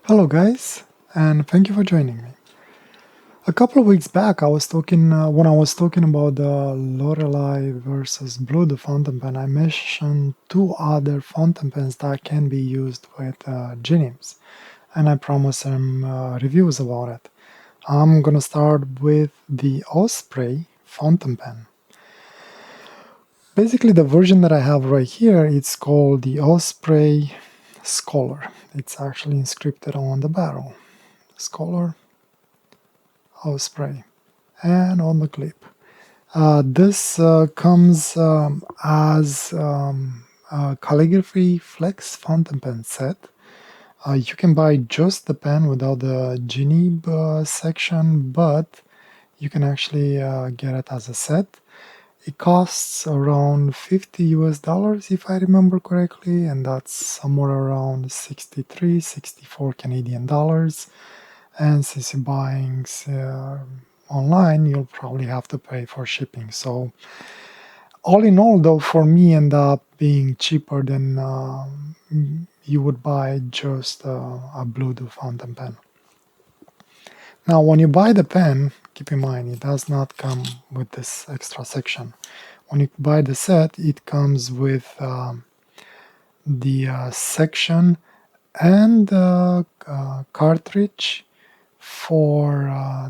Hello guys, and thank you for joining me. A couple of weeks back, when I was talking about the Lorelei versus Blue the fountain pen, I mentioned two other fountain pens that can be used with Genims, and I promised some reviews about it. I'm gonna start with the Osprey fountain pen. Basically, the version that I have right here, it's called the Osprey Scholar. It's actually inscripted on the barrel. Scholar Osprey, and on the clip. This comes as a calligraphy flex fountain pen set. You can buy just the pen without the Genib section, but you can actually get it as a set. It costs around 50 US dollars if I remember correctly, and that's somewhere around 63, 64 Canadian dollars. And since you're buying online, you'll probably have to pay for shipping. So all in all, though, for me, end up being cheaper than you would buy just a Bluetooth fountain pen. Now, when you buy the pen, keep in mind it does not come with this extra section. When you buy the set, it comes with the section and the cartridge for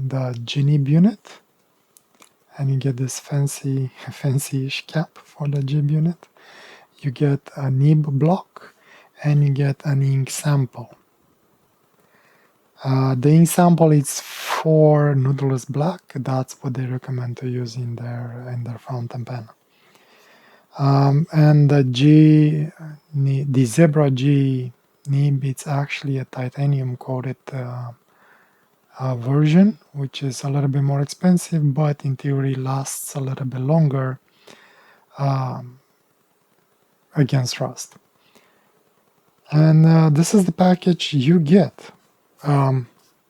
the Genib unit, and you get this fancy-ish cap for the Jib unit. You get a nib block, and you get an ink sample. The ink sample is for Noodler's Black. That's what they recommend to use in their fountain pen. And the Zebra G nib, it's actually a titanium coated version, which is a little bit more expensive, but in theory lasts a little bit longer against rust. And this is the package you get.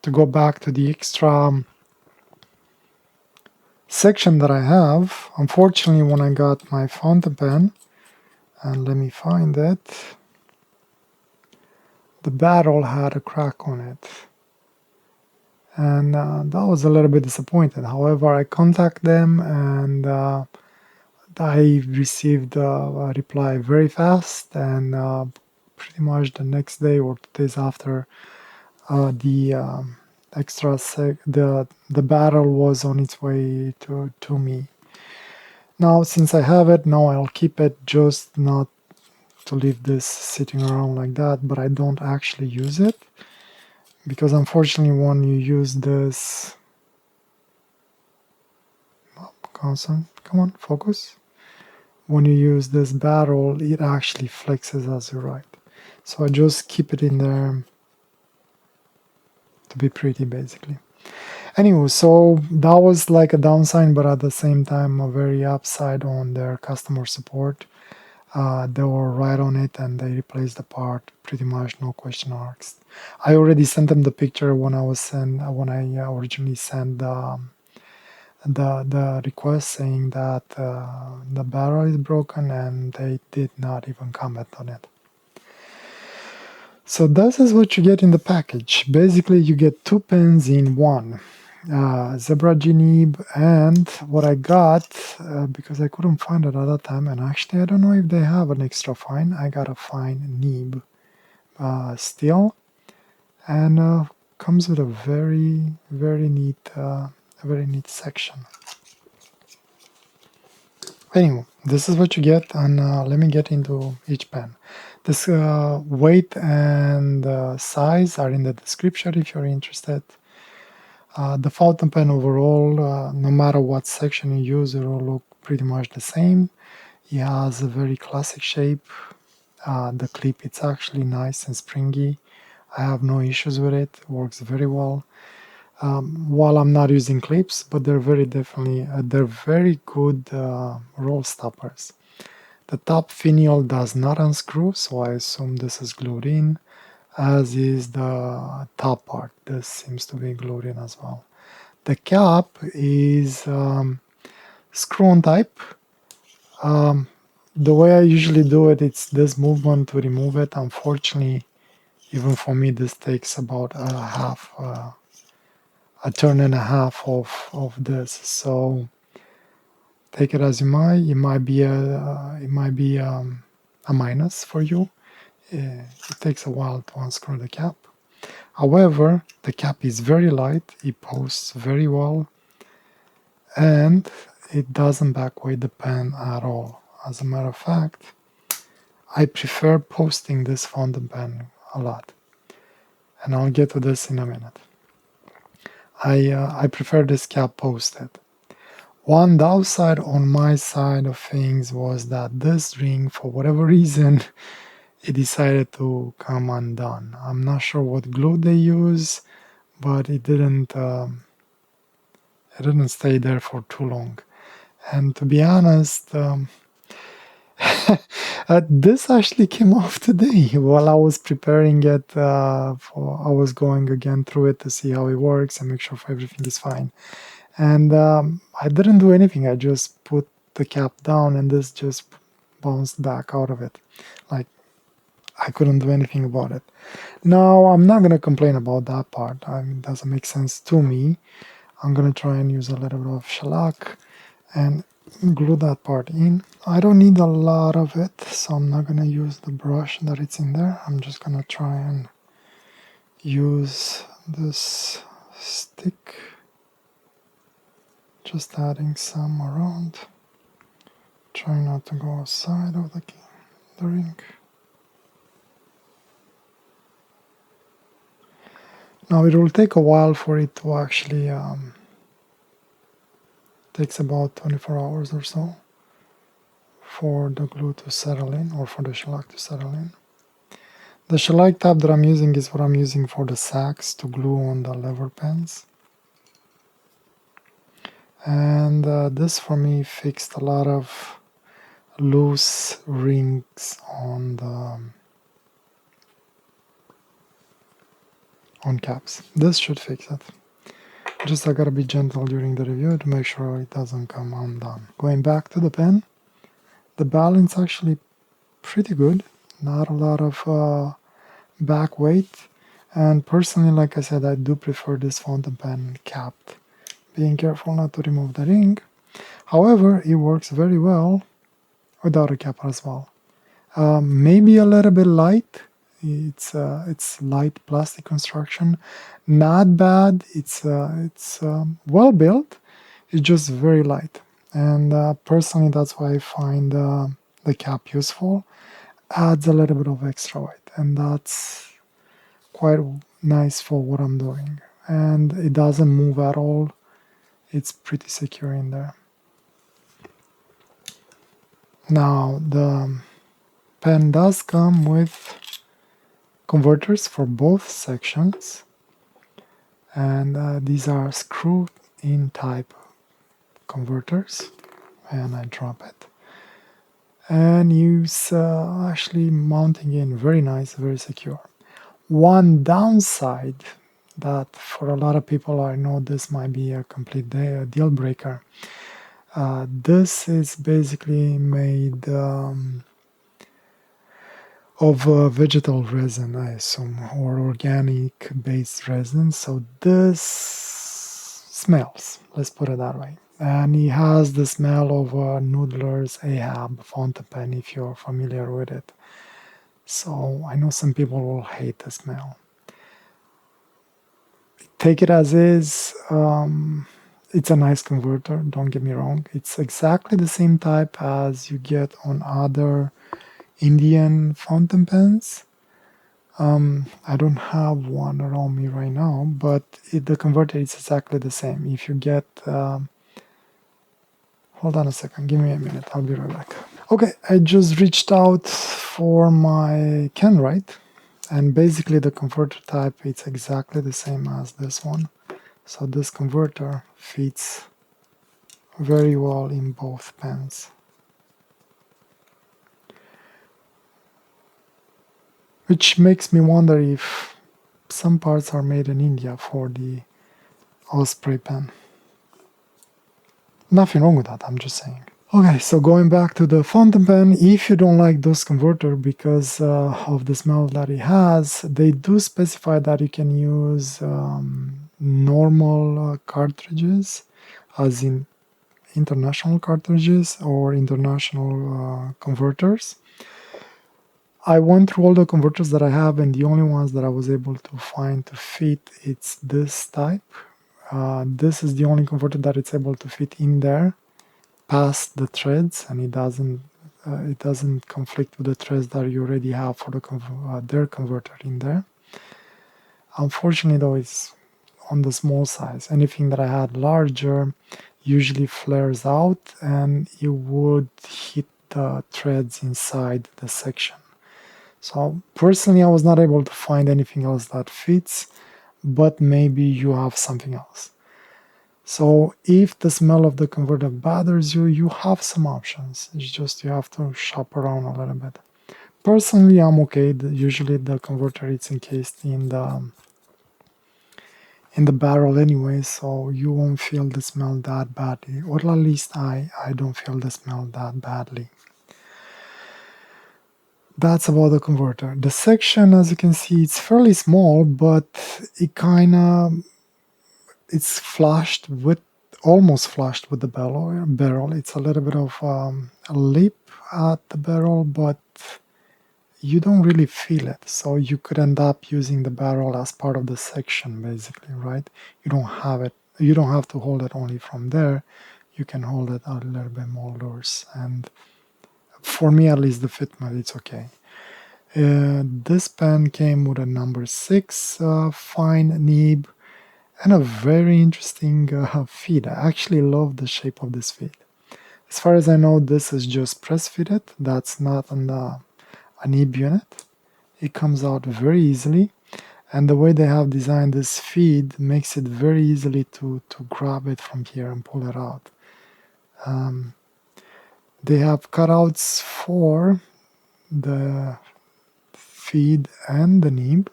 To go back to the extra section that I have, unfortunately, when I got my fountain pen, and let me find it, the barrel had a crack on it. And that was a little bit disappointed. However, I contacted them and I received a reply very fast, and pretty much the next day or 2 days after, the the barrel was on its way to me. Now, since I have it, now I'll keep it, just not to leave this sitting around like that, but I don't actually use it. Because unfortunately, when you use this, come on, focus. When you use this barrel, it actually flexes as you write. So I just keep it in there to be pretty, basically. Anyway, so that was like a downside, but at the same time, a very upside on their customer support. They were right on it, and they replaced the part pretty much, no question asked. I already sent them the picture when I originally sent the request saying that the barrel is broken, and they did not even comment on it. So this is what you get in the package. Basically, you get two pens in one. Zebra Genib, and what I got, because I couldn't find it at that time, and actually I don't know if they have an extra fine, I got a fine nib still, and comes with a very neat section. Anyway, this is what you get, and let me get into each pen. This weight and size are in the description if you're interested. The fountain pen overall, no matter what section you use, it will look pretty much the same. It has a very classic shape. The clip, it's actually nice and springy. I have no issues with it. It works very well. While I'm not using clips, but they're they're very good roll stoppers. The top finial does not unscrew, so I assume this is glued in, as is the top part. This seems to be glued in as well. The cap is screw-on type. The way I usually do it, it's this movement to remove it. Unfortunately, Even for me, this takes about a turn and a half of this. So take it as you might. It might be a minus for you. It takes a while to unscrew the cap. However, the cap is very light. It posts very well, and it doesn't backweight the pen at all. As a matter of fact, I prefer posting this fountain pen a lot, and I'll get to this in a minute. I prefer this cap posted. One downside on my side of things was that this ring, for whatever reason, it decided to come undone. I'm not sure what glue they use, but it didn't stay there for too long. And to be honest, this actually came off today while I was preparing it. I was going again through it to see how it works and make sure everything is fine. And I didn't do anything. I just put the cap down, and this just bounced back out of it. Like, I couldn't do anything about it. Now, I'm not gonna complain about that part. I mean, it doesn't make sense to me. I'm gonna try and use a little bit of shellac and glue that part in. I don't need a lot of it, so I'm not gonna use the brush that it's in there. I'm just gonna try and use this stick, just adding some around. Try not to go outside of the ring. Now it will take a while for it to actually takes about 24 hours or so for the glue to settle in, or for the shellac to settle in. The shellac tab that I'm using is what I'm using for the sacks to glue on the lever pens. And this for me fixed a lot of loose rings on the caps. This should fix it. Just I gotta be gentle during the review to make sure it doesn't come undone. Going back to the pen, the balance actually pretty good. Not a lot of back weight. And personally, like I said, I do prefer this fountain pen capped. Being careful not to remove the ring. However, it works very well without a cap as well. Maybe a little bit light. It's light plastic construction, not bad. It's well built. It's just very light, and personally, that's why I find the cap useful. Adds a little bit of extra weight, and that's quite nice for what I'm doing. And it doesn't move at all. It's pretty secure in there. Now the pen does come with converters for both sections, and these are screw-in type converters, and I drop it and use actually mounting in very nice, very secure. One downside that for a lot of people, I know this might be a complete deal breaker. This is basically made of vegetal resin, I assume, or organic based resin. So this smells, let's put it that way. And it has the smell of Noodler's Ahab fountain pen, if you're familiar with it. So I know some people will hate the smell. Take it as is. It's a nice converter, don't get me wrong. It's exactly the same type as you get on other Indian fountain pens. I don't have one around me right now, but the converter is exactly the same. If you get... hold on a second, give me a minute, I'll be right back. Okay, I just reached out for my Kenwright, and basically the converter type it's exactly the same as this one. So this converter fits very well in both pens. Which makes me wonder if some parts are made in India for the Osprey pen. Nothing wrong with that, I'm just saying. Okay, so going back to the fountain pen, if you don't like DOS converter because of the smell that it has, they do specify that you can use normal cartridges, as in international cartridges or international converters. I went through all the converters that I have, and the only ones that I was able to find to fit it's this type. This is the only converter that it's able to fit in there past the threads, and it doesn't conflict with the threads that you already have for their converter in there. Unfortunately, though, it's on the small size. Anything that I had larger usually flares out, and it would hit the threads inside the section. So personally, I was not able to find anything else that fits, but maybe you have something else. So if the smell of the converter bothers you, you have some options. It's just you have to shop around a little bit. Personally, I'm okay. Usually the converter is encased in the barrel anyway, so you won't feel the smell that badly. Or at least I don't feel the smell that badly. That's about the converter. The section, as you can see, it's fairly small, but it's flushed with almost flushed with the barrel. It's a little bit of a lip at the barrel, but you don't really feel it. So you could end up using the barrel as part of the section, basically, right? You don't have to hold it only from there. You can hold it a little bit more loose. And for me, at least, the fitment, it's okay. This pen came with a number 6 fine nib and a very interesting feed. I actually love the shape of this feed. As far as I know, this is just press fitted. That's not a nib unit. It comes out very easily, and the way they have designed this feed makes it very easily to grab it from here and pull it out. They have cutouts for the feed and the nib,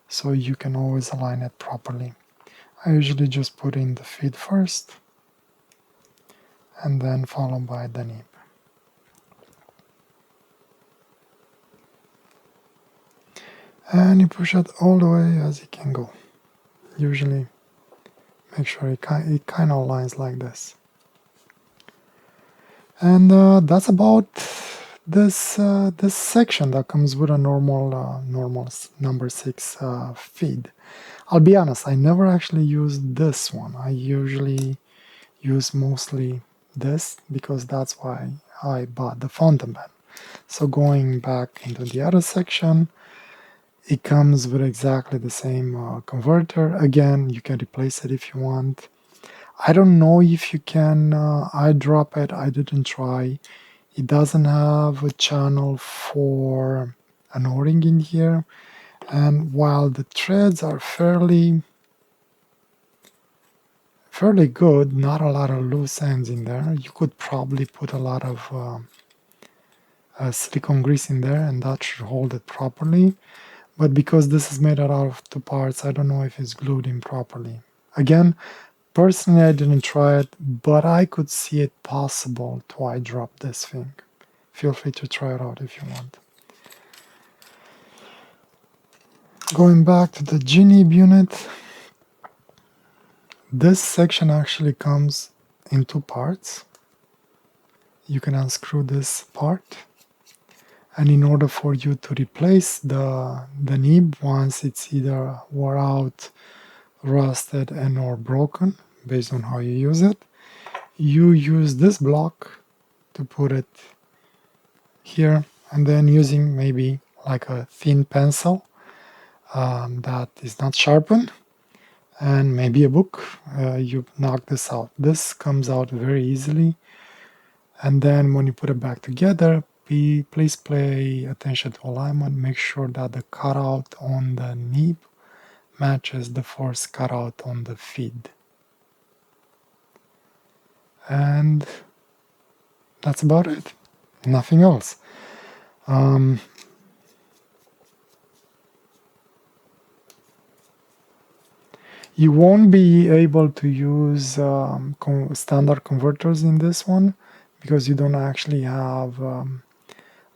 so you can always align it properly. I usually just put in the feed first and then followed by the nib. And you push it all the way as it can go. Usually make sure it kind of aligns like this. And that's about this section that comes with a normal number 6 feed. I'll be honest, I never actually used this one. I usually use mostly this because that's why I bought the fountain pen. So going back into the other section, it comes with exactly the same converter. Again, you can replace it if you want. I don't know if you can eyedrop it. I didn't try. It doesn't have a channel for an O-ring in here. And while the threads are fairly good, not a lot of loose ends in there. You could probably put a lot of silicone grease in there and that should hold it properly. But because this is made out of 2 parts, I don't know if it's glued in properly. Again, personally I didn't try it, but I could see it possible to eyedrop this thing. Feel free to try it out if you want. Going back to the G-nib unit, this section actually comes in 2 parts. You can unscrew this part, and in order for you to replace the nib once it's either wore out, rusted, and or broken, based on how you use it, you use this block to put it here, and then using maybe like a thin pencil that is not sharpened, and maybe a book, you knock this out. This comes out very easily, and then when you put it back together, please pay attention to alignment. Make sure that the cutout on the nib matches the force cutout on the feed. And that's about it. Nothing else. You won't be able to use standard converters in this one because you don't actually have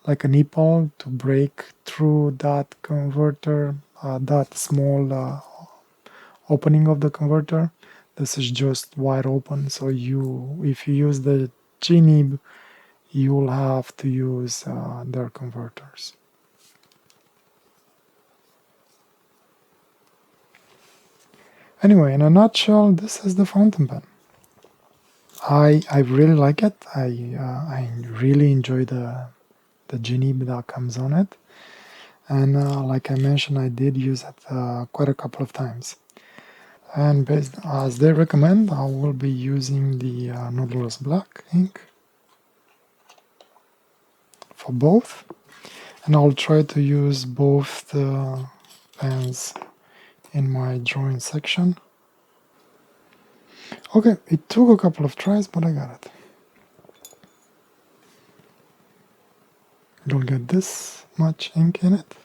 like a nipple to break through that converter, that small opening of the converter. This is just wide open, so if you use the GNIB, you'll have to use their converters. Anyway, in a nutshell, this is the fountain pen. I really like it. I really enjoy the GNIB that comes on it, and like I mentioned, I did use it quite a couple of times. And based as they recommend, I will be using the Nautilus Black ink for both, and I'll try to use both the pens in my drawing section. Okay, it took a couple of tries, but I got it. Don't get this much ink in it.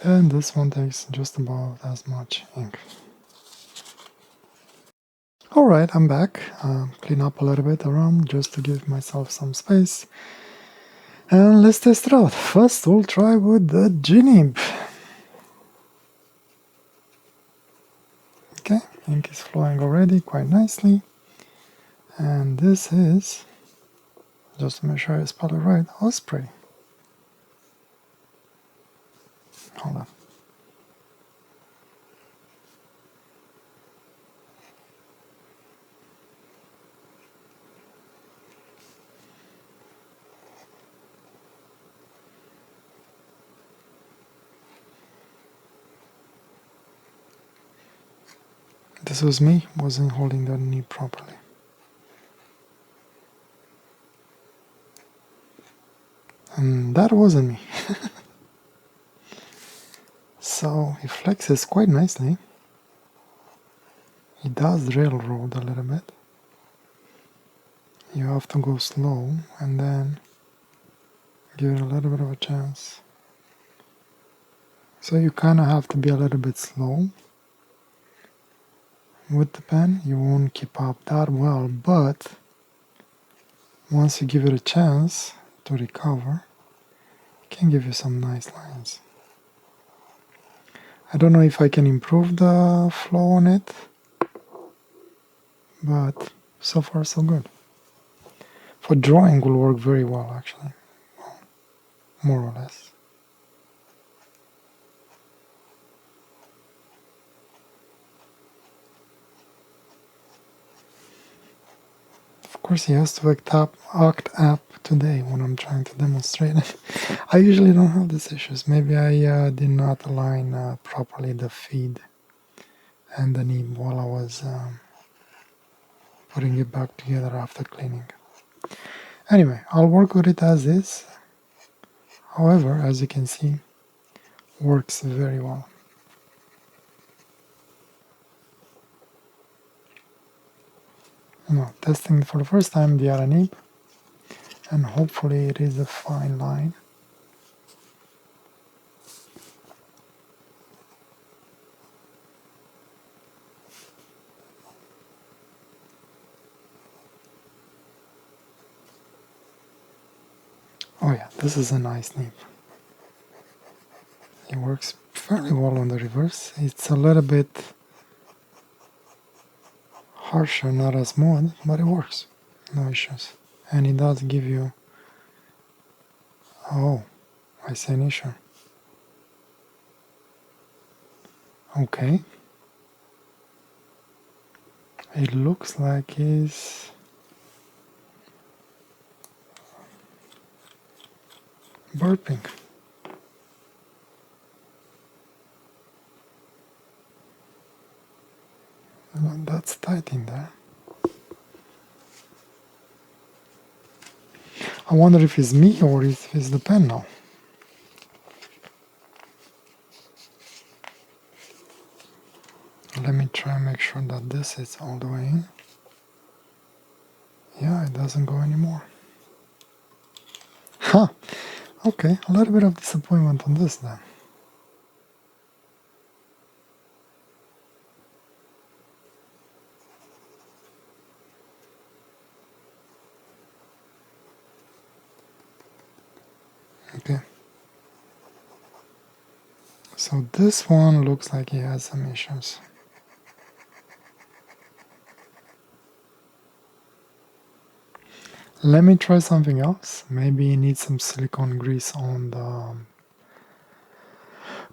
And this one takes just about as much ink. Alright, I'm back. Clean up a little bit around just to give myself some space. And let's test it out. First, we'll try with the GNIB. Okay, ink is flowing already quite nicely. And this is, just to make sure I spell it right, Osprey. Hold on. This was me, wasn't holding the knee properly. And that wasn't me. So it flexes quite nicely. It does railroad a little bit. You have to go slow and then give it a little bit of a chance. So you kind of have to be a little bit slow with the pen. You won't keep up that well, but once you give it a chance to recover, it can give you some nice lines. I don't know if I can improve the flow on it, but so far so good. For drawing will work very well actually, well, more or less. Of course he has to act up today when I'm trying to demonstrate it. I usually don't have these issues. Maybe I did not align properly the feed and the nib while I was putting it back together after cleaning. Anyway, I'll work with it as is. However, as you can see, works very well. Now, testing for the first time the other nib, and hopefully it is a fine line. Oh yeah, this is a nice nib. It works fairly well on the reverse. It's a little bit harsher, not as smooth, but it works. No issues. And it does give you... Oh, I see an issue. Okay. It looks like it's burping. Well, that's tight in there. I wonder if it's me or if it's the pen now. Let me try and make sure that this is all the way in. Yeah, it doesn't go anymore. Huh. Okay, a little bit of disappointment on this then. Okay. So this one looks like it has some issues. Let me try something else. Maybe it needs some silicone grease on the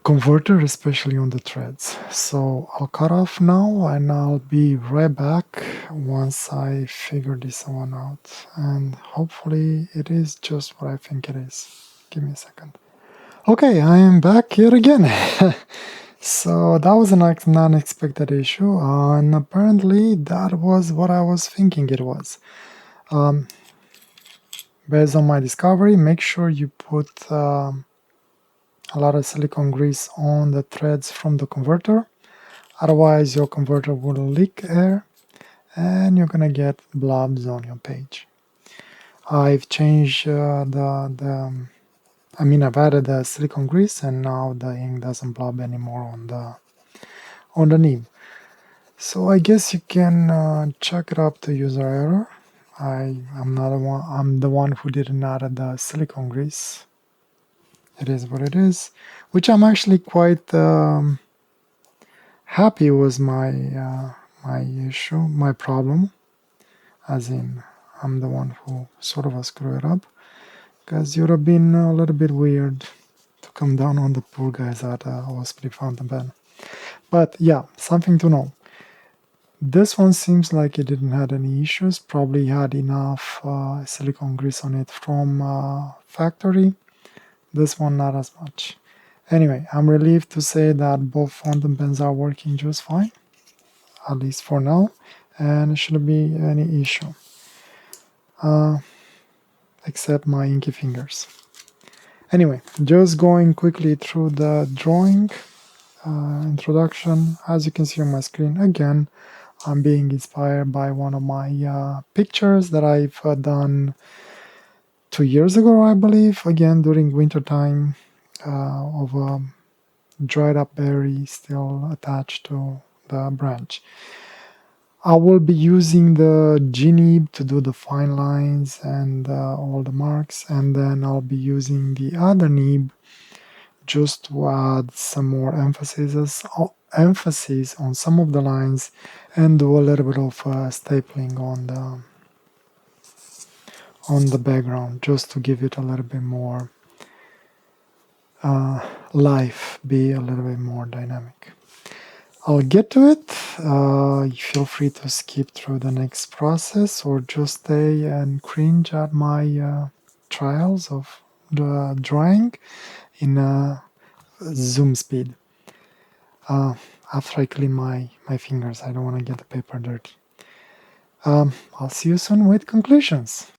converter, especially on the threads. So I'll cut off now and I'll be right back once I figure this one out. And hopefully it is just what I think it is. Give me a second. Okay, I am back here again. So that was an unexpected issue, and apparently that was what I was thinking it was. Based on my discovery, make sure you put a lot of silicone grease on the threads from the converter. Otherwise, your converter will leak air and you're gonna get blobs on your page. I've changed I've added the silicone grease and now the ink doesn't blob anymore on the nib. So I guess you can chalk it up to user error. I'm the one who didn't add the silicone grease. It is what it is, which I'm actually quite happy was my issue, my problem, as in I'm the one who sort of screwed it up, because it would have been a little bit weird to come down on the poor guys at Osprey Fountain Pen. But yeah, something to know. This one seems like it didn't have any issues, probably had enough silicone grease on it from factory. This one not as much. Anyway, I'm relieved to say that both fountain pens are working just fine, at least for now, and it shouldn't be any issue, except my inky fingers. Anyway, just going quickly through the drawing introduction. As you can see on my screen, again, I'm being inspired by one of my pictures that I've done 2 years ago, I believe, again during winter time, of a dried up berry still attached to the branch. I will be using the G-nib to do the fine lines and all the marks, and then I'll be using the other nib just to add some more emphasis on some of the lines and do a little bit of stapling on the background, just to give it a little bit more life, be a little bit more dynamic. I'll get to it. Feel free to skip through the next process or just stay and cringe at my trials of the drawing in zoom speed. After I clean my fingers, I don't want to get the paper dirty. I'll see you soon with conclusions.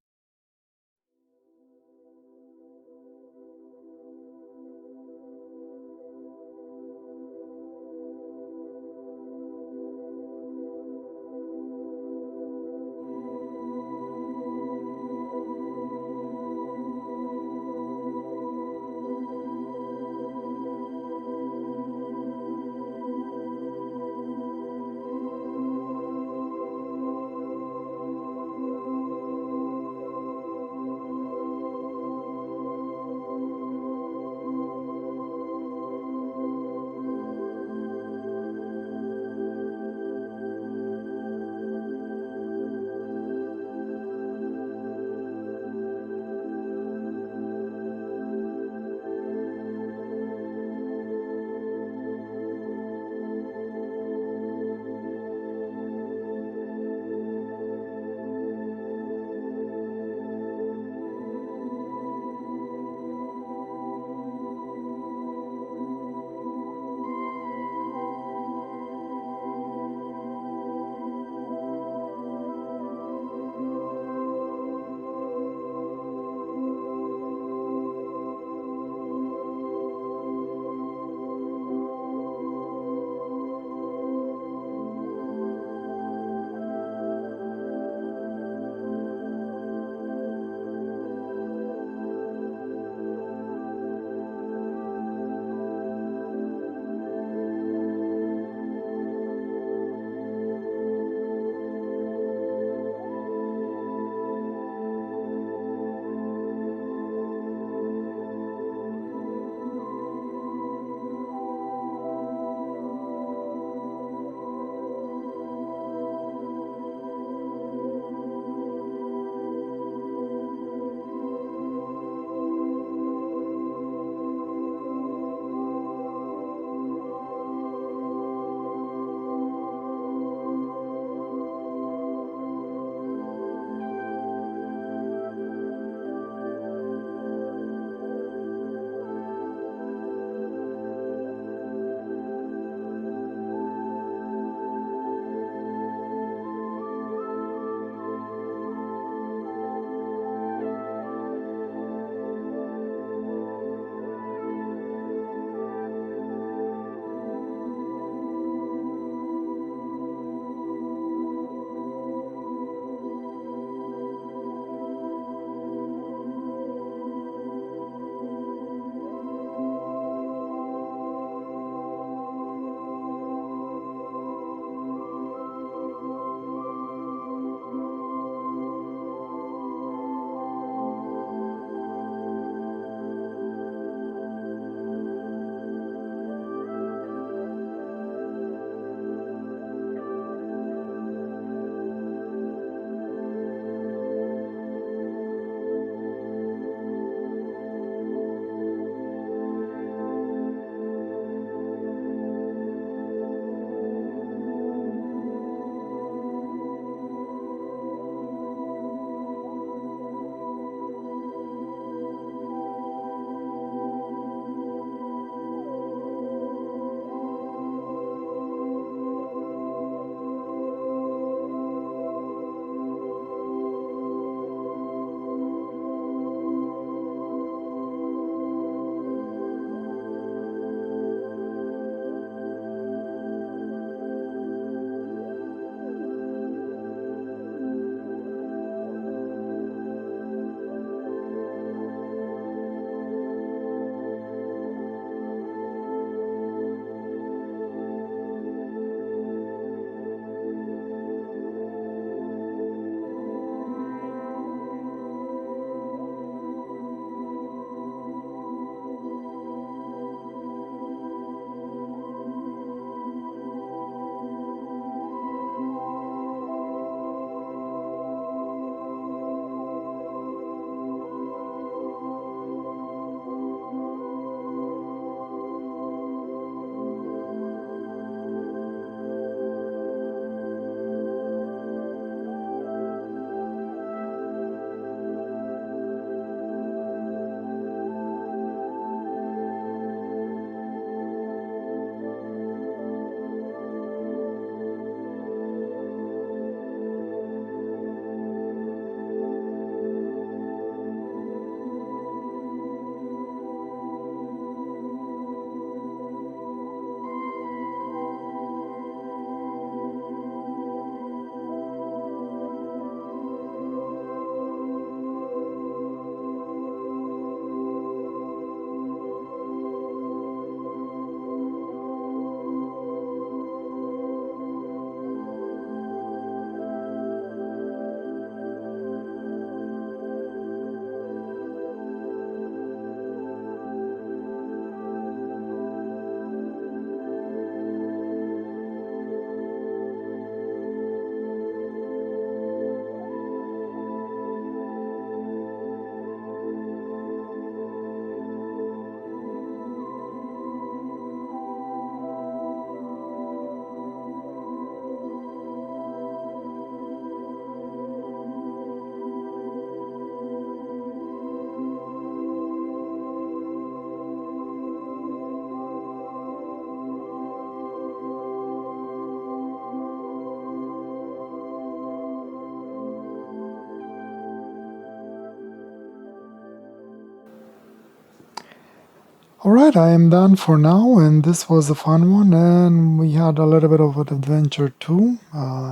Alright, I am done for now, and this was a fun one, and we had a little bit of an adventure too.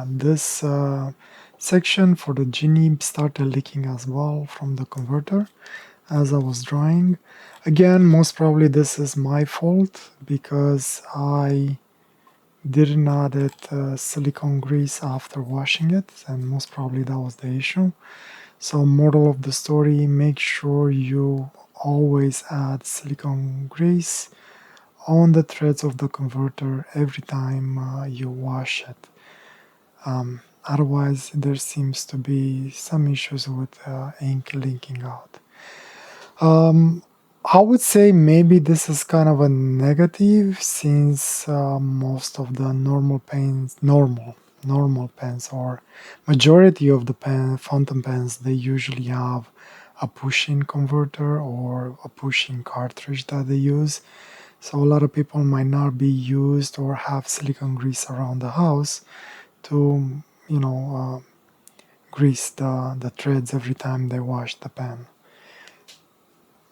This section for the genie started leaking as well from the converter as I was drawing. Again, most probably this is my fault because I didn't add it silicone grease after washing it, and most probably that was the issue. So, moral of the story, make sure you always add silicone grease on the threads of the converter every time you wash it. Otherwise, there seems to be some issues with ink leaking out. I would say maybe this is kind of a negative since most of the normal pens or majority of the fountain pens, they usually have a push-in converter or a push-in cartridge that they use. So a lot of people might not be used or have silicone grease around the house to, grease the threads every time they wash the pen.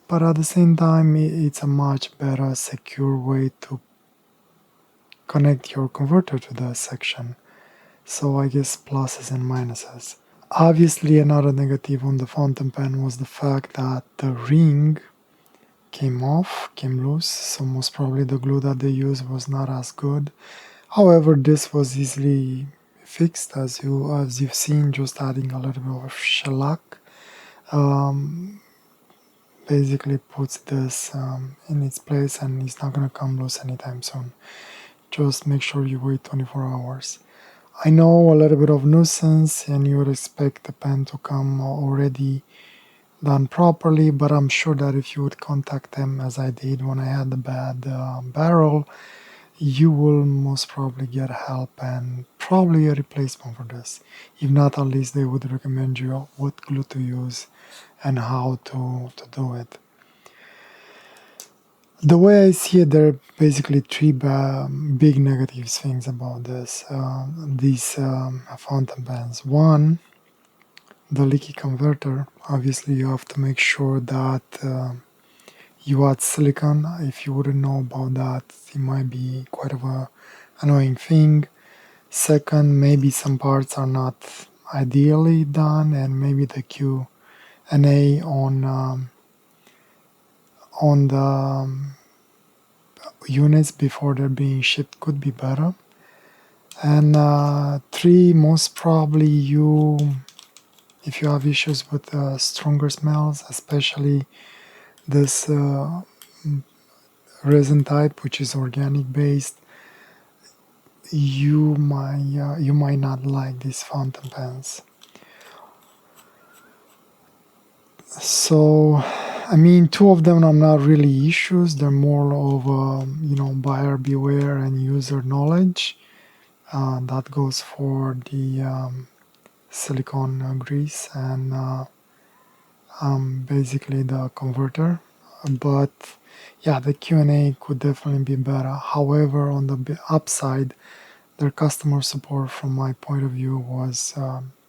But at the same time, it's a much better, secure way to connect your converter to the section. So I guess pluses and minuses. Obviously, another negative on the fountain pen was the fact that the ring came loose, so most probably the glue that they used was not as good. However, this was easily fixed as you've seen, just adding a little bit of shellac. Basically puts this in its place and it's not going to come loose anytime soon. Just make sure you wait 24 hours. I know a little bit of nuisance and you would expect the pen to come already done properly, but I'm sure that if you would contact them as I did when I had the bad barrel, you will most probably get help and probably a replacement for this. If not, at least they would recommend you what glue to use and how to do it. The way I see it, there are basically three big negative things about these fountain pens. One, the leaky converter. Obviously, you have to make sure that you add silicone. If you wouldn't know about that, it might be quite of a annoying thing. Second, maybe some parts are not ideally done, and maybe the Q and A on the units before they're being shipped could be better. And three, most probably if you have issues with stronger smells, especially this resin type, which is organic based, you might not like these fountain pens. So, I mean, two of them are not really issues. They're more of buyer beware and user knowledge. That goes for the silicone grease and basically the converter. But yeah, the Q&A could definitely be better. However, on the upside, their customer support from my point of view was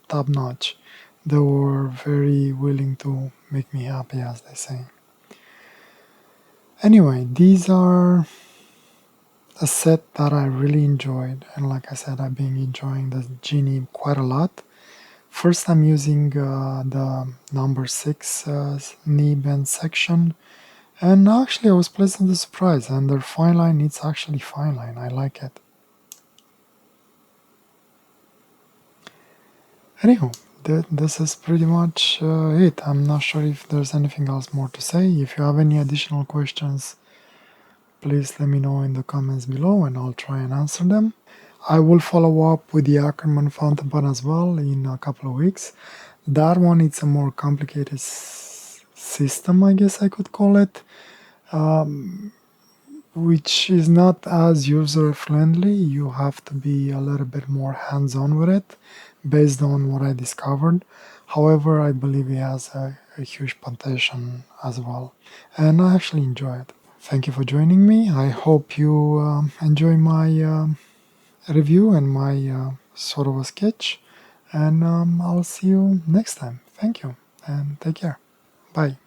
top notch. They were very willing to make me happy, as they say. Anyway, these are a set that I really enjoyed, and like I said, I've been enjoying the Genie quite a lot. First, I'm using the number 6 nib and section, and actually I was pleasantly surprised, and their fine line, it's actually fine line, I like it. Anyhow, this is pretty much it. I'm not sure if there's anything else more to say. If you have any additional questions, please let me know in the comments below and I'll try and answer them. I will follow up with the Ackerman fountain pen as well in a couple of weeks. That one, it's a more complicated system, I guess I could call it, which is not as user friendly. You have to be a little bit more hands-on with it based on what I discovered. However, I believe it has a huge potential as well, and I actually enjoy it. Thank you for joining me. I hope you enjoy my review and my sort of a sketch, and I'll see you next time. Thank you and take care. Bye.